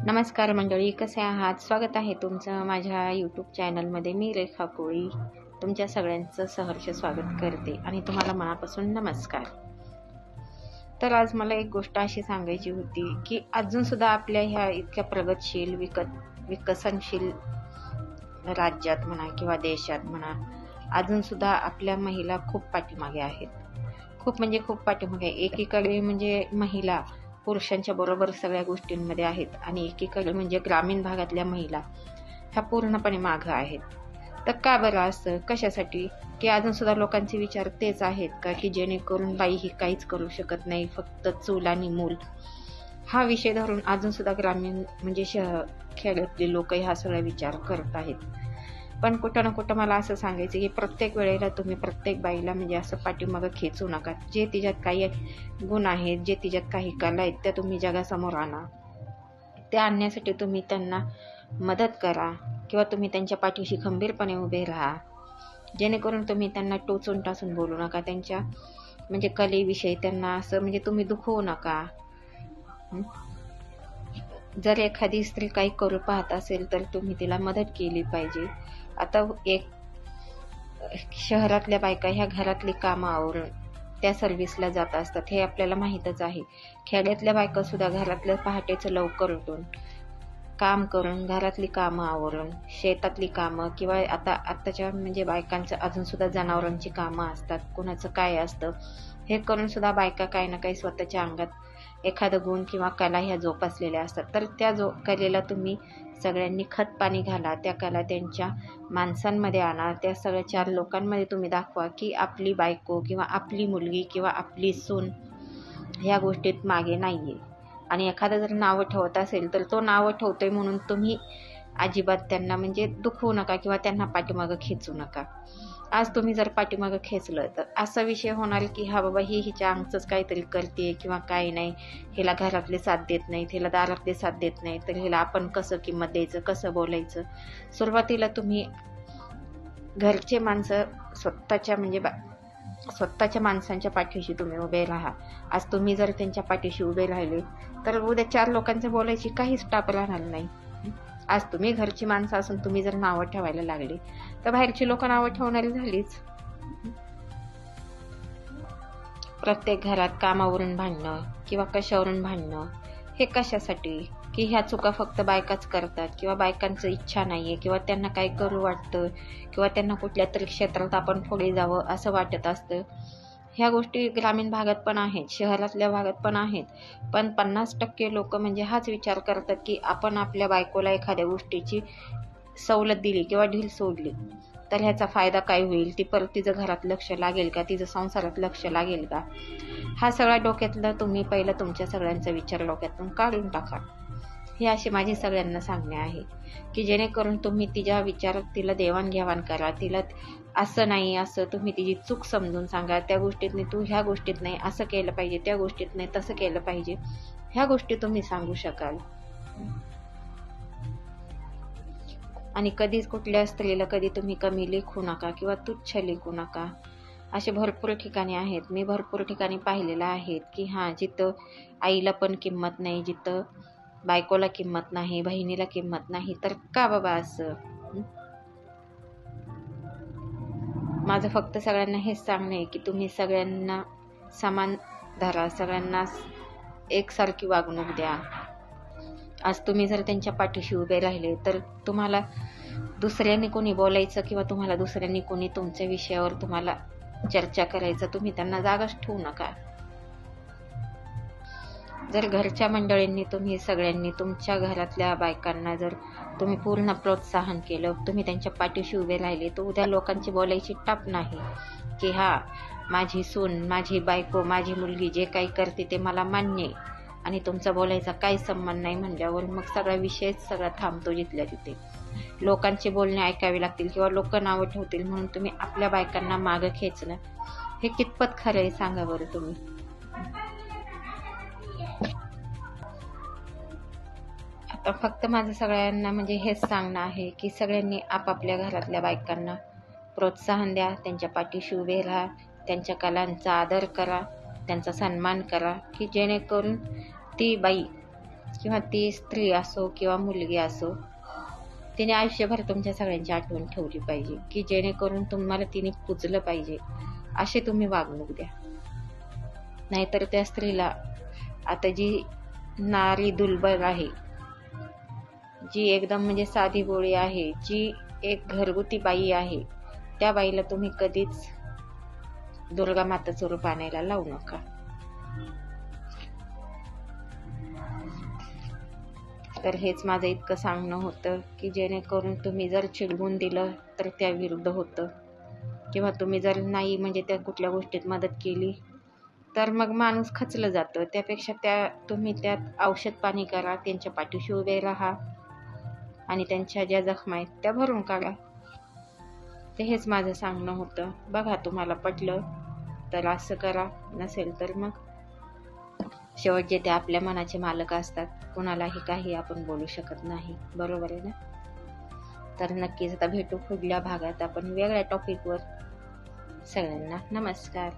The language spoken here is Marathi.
नमस्कार मंडळी, कसे आहात? स्वागत आहे तुमचं माझ्या यूट्यूब चॅनलमध्ये. मी रेखा कोळी तुमच्या सगळ्यांचं सहर्ष स्वागत करते आणि तुम्हाला मनापासून नमस्कार. तर आज मला एक गोष्ट अशी सांगायची होती की अजूनसुद्धा आपल्या ह्या इतक्या प्रगतशील विकसनशील राज्यात म्हणा किंवा देशात म्हणा, अजूनसुद्धा आपल्या महिला खूप पाठीमागे आहेत. खूप पाठीमागे. एकीकडे म्हणजे महिला पुरुषांच्या बरोबर सगळ्या गोष्टींमध्ये आहेत आणि एकीकडे म्हणजे ग्रामीण भागातल्या महिला ह्या पूर्णपणे मागं आहेत. तर का बरं असं? कशासाठी? की अजूनसुद्धा लोकांचे विचार तेच आहेत का की जेणेकरून बाई ही काहीच करू शकत नाही, फक्त चूल आणि मूल हा विषय धरून अजूनसुद्धा ग्रामीण म्हणजे खेड्यातले लोक हा सगळा विचार करत आहेत. पण कुठं ना कुठं मला असं सांगायचं की प्रत्येक वेळेला तुम्ही प्रत्येक बाईला म्हणजे असं पाठीमागं खेचू नका. जे तिच्यात काही गुण आहेत, जे तिच्यात काही कला आहेत, त्या तुम्ही जगासमोर आणा. त्या आणण्यासाठी तुम्ही त्यांना मदत करा किंवा तुम्ही त्यांच्या पाठीशी खंबीरपणे उभे राहा. जेणेकरून तुम्ही त्यांना टोचून टाचून बोलू नका. त्यांच्या म्हणजे कलेविषयी त्यांना असं म्हणजे तुम्ही दुखवू नका. जर एखादी स्त्री काही करू पाहत असेल तर तुम्ही तिला मदत केली पाहिजे. आता एक शहरातल्या बायका ह्या घरातली कामं आवरून त्या सर्व्हिसला जात असतात, हे आपल्याला माहीतच आहे. खेड्यातल्या बायका सुद्धा घरातल्या पहाटेचं लवकर उठून काम करून, घरातली कामं आवरून, शेतातली कामं किंवा आताच्या म्हणजे बायकांचं अजून सुद्धा जनावरांची कामं असतात, कुणाचं काय असतं, हे करून सुद्धा बायका काही ना काही स्वतःच्या अंगात एखादं गुण किंवा कला ह्या जोपासलेल्या असतात. तर त्या कलेला तुम्ही सगळ्यांनी खत पाणी घाला, त्या कला त्यांच्या माणसांमध्ये आणा, त्या सगळ्या 4 लोकांमध्ये तुम्ही दाखवा की आपली बायको किंवा आपली मुलगी किंवा आपली सून ह्या गोष्टीत मागे नाही आहे. आणि एखादं जर नावं ठेवत असेल तर तो नावं ठेवतोय म्हणून तुम्ही अजिबात त्यांना म्हणजे दुखवू नका किंवा त्यांना पाठीमागं खेचू नका. आज तुम्ही जर पाठीमागं खेचलं तर असा विषय होणार की हा बाबा ही हिच्या अंगचंच काहीतरी करते किंवा काही नाही, हिला घरातले साथ देत नाही, हिला दारातले साथ देत नाही, तर हिला आपण कसं किंमत द्यायचं, कसं बोलायचं. सुरुवातीला तुम्ही घरचे माणसं स्वतःच्या माणसांच्या पाठीशी तुम्ही उभे राहा. आज तुम्ही जर त्यांच्या पाठीशी उभे राहिले तर उद्या 4 लोकांचं बोलायची काहीच टाप राहणार नाही. आज तुम्ही घरची माणसं असून तुम्ही जर नावं ठेवायला लागले तर बाहेरची लोक नावं ठेवणारी झालीच. प्रत्येक घरात कामावरून भांडणं किंवा कशावरून भांडणं, हे कशासाठी? की ह्या चुका फक्त बायकाच करतात किंवा बायकांचं इच्छा नाहीये किंवा त्यांना काय करू वाटतं किंवा त्यांना कुठल्या तरी क्षेत्रात आपण पुढे जावं असं वाटत असतं. ह्या गोष्टी ग्रामीण भागात पण आहेत, शहरातल्या भागात पण आहेत. पण 50% लोक म्हणजे हाच विचार करतात की आपण आपल्या बायकोला एखाद्या गोष्टीची सवलत दिली किंवा ढील सोडली तर ह्याचा फायदा काय होईल, ती परत तिचं घरात लक्ष लागेल का, तिचं संसारात लक्ष लागेल का. हा सगळा डोक्यातला तुम्ही पहिला तुमच्या सगळ्यांचा विचार डोक्यातून काढून टाका. ही अशी माझी सगळ्यांना सांगणे आहे की जेणेकरून तुम्ही तिच्या विचारात तिला देवाणघेवाण करा. तिला असं नाही असं तुम्ही तिची चूक समजून सांगा. त्या गोष्टीत नाही तू ह्या गोष्टीत नाही असं केलं पाहिजे, त्या गोष्टीत नाही तसं केलं पाहिजे, ह्या गोष्टी तुम्ही सांगू शकाल. आणि कधीच कुठल्या स्त्रीला कधी तुम्ही कमी लेखू नका किंवा तुच्छ लेखू नका. असे भरपूर ठिकाणी आहेत, मी भरपूर ठिकाणी पाहिलेलं आहेत की जिथं आईला पण किंमत नाही, जिथं बायकोला किंमत नाही, बहिणीला किंमत नाही, तर का बाबा असं? माझं फक्त सगळ्यांना हेच सांगणं आहे की तुम्ही सगळ्यांना समान धरा, सगळ्यांना एकसारखी वागणूक द्या. आज तुम्ही जर त्यांच्या पाठीशी उभे राहिले तर तुम्हाला दुसऱ्यांनी कोणी बोलायचं किंवा तुम्हाला दुसऱ्यांनी कोणी तुमच्या विषयावर तुम्हाला चर्चा करायचं, तुम्ही त्यांना जागाच ठेवू नका. जर घरच्या मंडळींनी तुम्ही सगळ्यांनी तुमच्या घरातल्या बायकांना जर तुम्ही पूर्ण प्रोत्साहन केलं, तुम्ही त्यांच्या पाठीशी उभे राहिले, तर उद्या लोकांची बोलायची टाप नाही की माझी सून, माझी बायको, माझी मुलगी जे काही करते ते मला मान्य आहे आणि तुमचा बोलायचा काही संबंध नाही म्हणल्यावर मग सगळा विषयच सगळा थांबतो जिथल्या तिथे. लोकांचे बोलणे ऐकावे लागतील किंवा लोक नावं ठेवतील म्हणून तुम्ही आपल्या बायकांना मागं खेचणं हे कितपत खरं आहे सांगा बरं तुम्ही. आता फक्त माझं सगळ्यांना म्हणजे हेच सांगणं आहे की सगळ्यांनी आपापल्या घरातल्या बायकांना प्रोत्साहन द्या, त्यांच्या पाठीशी उभे राहा, त्यांच्या कलांचा आदर करा, त्यांचा सन्मान करा की जेणेकरून ती बाई किंवा ती स्त्री असो किंवा मुलगी असो, तिने आयुष्यभर तुमच्या सगळ्यांची आठवण ठेवली पाहिजे, की जेणेकरून तुम्हाला तिने पुजलं पाहिजे अशी तुम्ही वागणूक द्या. नाहीतर त्या स्त्रीला, आता जी नारी दुर्बल आहे, जी एकदम म्हणजे साधी भोळी आहे, जी एक घरगुती बाई आहे, त्या बाईला तुम्ही कधीच दुर्गा माताचं रूप आणायला लावू नका. तर हेच माझं इतकं सांगणं होतं, की जेणेकरून तुम्ही जर चिडवून दिलं तर त्या विरुद्ध होतं, किंवा तुम्ही जर नाही म्हणजे त्या कुठल्या गोष्टीत मदत केली तर मग माणूस खचलं जातं. त्यापेक्षा तुम्ही त्यात औषध पाणी करा, त्यांच्या पाठीशी उभे राहा आणि त्यांच्या ज्या जखमा आहेत त्या भरून काढा. ते हेच माझं सांगणं होतं. बघा, तुम्हाला पटलं तर असं करा, नसेल तर मग शेवटचे ते आपल्या मनाचे मालक असतात, कोणालाही काही आपण बोलू शकत नाही, बरोबर आहे ना. तर नक्कीच आता भेटू पुढल्या भागात आपण वेगळ्या टॉपिकवर. सगळ्यांना नमस्कार.